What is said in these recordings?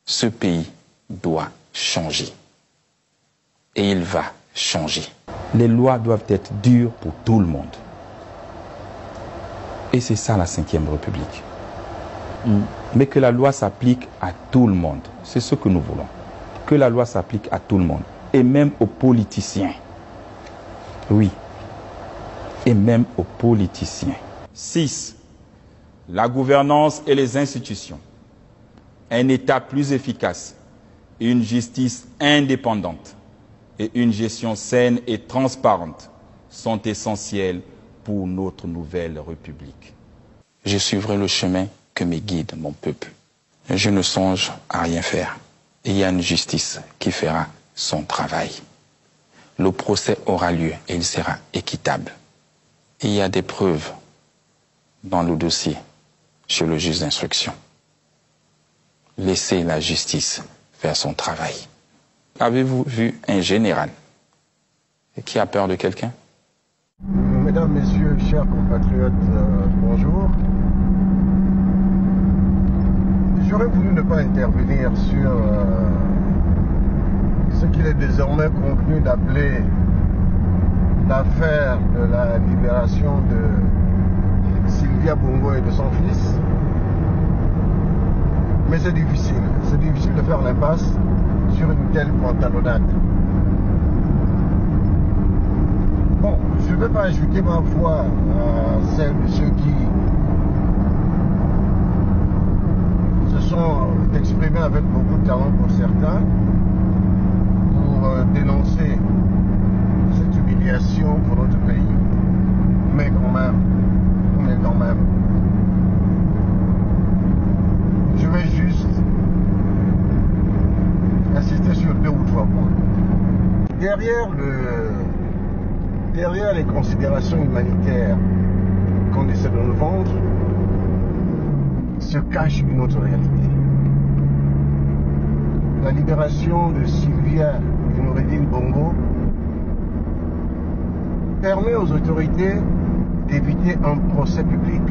Ce pays doit changer. Et il va changer. Les lois doivent être dures pour tout le monde. Et c'est ça la Ve République. Mais que la loi s'applique à tout le monde. C'est ce que nous voulons. Que la loi s'applique à tout le monde. Et même aux politiciens. Oui. Et même aux politiciens. 6. La gouvernance et les institutions. Un État plus efficace. Une justice indépendante. Et une gestion saine et transparente sont essentielles pour notre nouvelle République. Je suivrai le chemin que me guide mon peuple. Je ne songe à rien faire. Il y a une justice qui fera son travail. Le procès aura lieu et il sera équitable. Il y a des preuves dans le dossier chez le juge d'instruction. Laissez la justice faire son travail. Avez-vous vu un général qui a peur de quelqu'un? Mesdames, Messieurs, chers compatriotes, bonjour. J'aurais voulu ne pas intervenir sur ce qu'il est désormais convenu d'appeler l'affaire de la libération de Sylvia Bongo et de son fils. Mais c'est difficile de faire l'impasse sur une telle pantalonnade. Bon, je ne vais pas ajouter ma voix à celle de ceux qui se sont exprimés avec beaucoup de talent pour certains, pour dénoncer cette humiliation pour notre pays. Mais quand même, je vais juste insister sur 2 ou 3 points. Derrière les considérations humanitaires qu'on essaie de nous vendre, se cache une autre réalité. La libération de Sylvia et Noureddine Bongo permet aux autorités d'éviter un procès public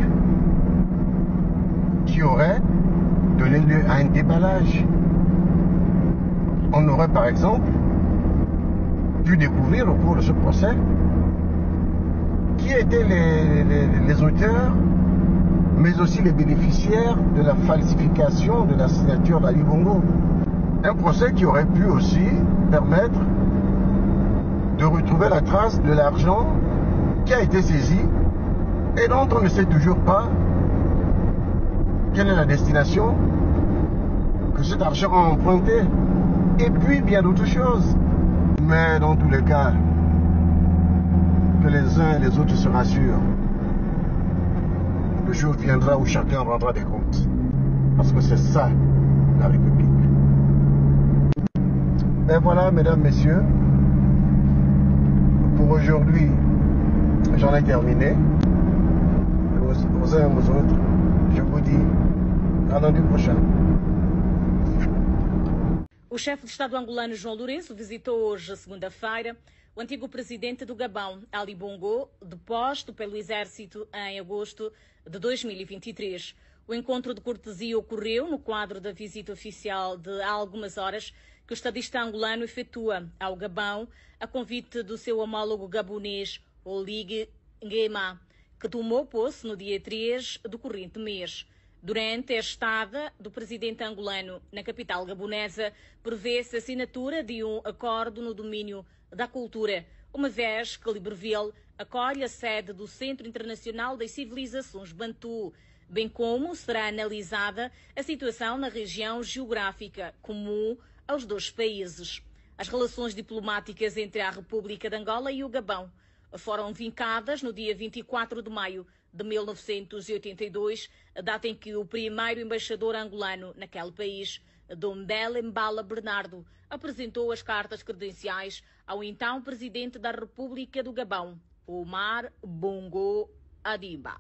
qui aurait donné lieu à un déballage. On aurait par exemple pu découvrir au cours de ce procès qui étaient les auteurs, mais aussi les bénéficiaires de la falsification de la signature d'Ali Bongo. Un procès qui aurait pu aussi permettre de retrouver la trace de l'argent qui a été saisi et dont on ne sait toujours pas quelle est la destination que cet argent a emprunté. Et puis bien d'autres choses. Mais dans tous les cas, que les uns et les autres se rassurent. Le jour viendra où chacun rendra des comptes. Parce que c'est ça, la République. Et voilà, mesdames, messieurs. Pour aujourd'hui, j'en ai terminé. Aux uns et aux autres, je vous dis à lundi prochain. O chefe de Estado angolano João Lourenço visitou hoje, segunda-feira, o antigo presidente do Gabão, Ali Bongo, deposto pelo exército em agosto de 2023. O encontro de cortesia ocorreu no quadro da visita oficial de há algumas horas que o estadista angolano efetua ao Gabão a convite do seu homólogo gabonês, Oligui Nguema, que tomou posse no dia 3 do corrente mês. Durante a estada do presidente angolano na capital gabonesa, prevê-se a assinatura de um acordo no domínio da cultura, uma vez que Libreville acolhe a sede do Centro Internacional das Civilizações Bantu, bem como será analisada a situação na região geográfica comum aos dois países. As relações diplomáticas entre a República de Angola e o Gabão foram vincadas no dia 24 de maio de 1982, a data em que o primeiro embaixador angolano naquele país, Dom Bele Mbala Bernardo, apresentou as cartas credenciais ao então presidente da República do Gabão, Omar Bongo Ondimba.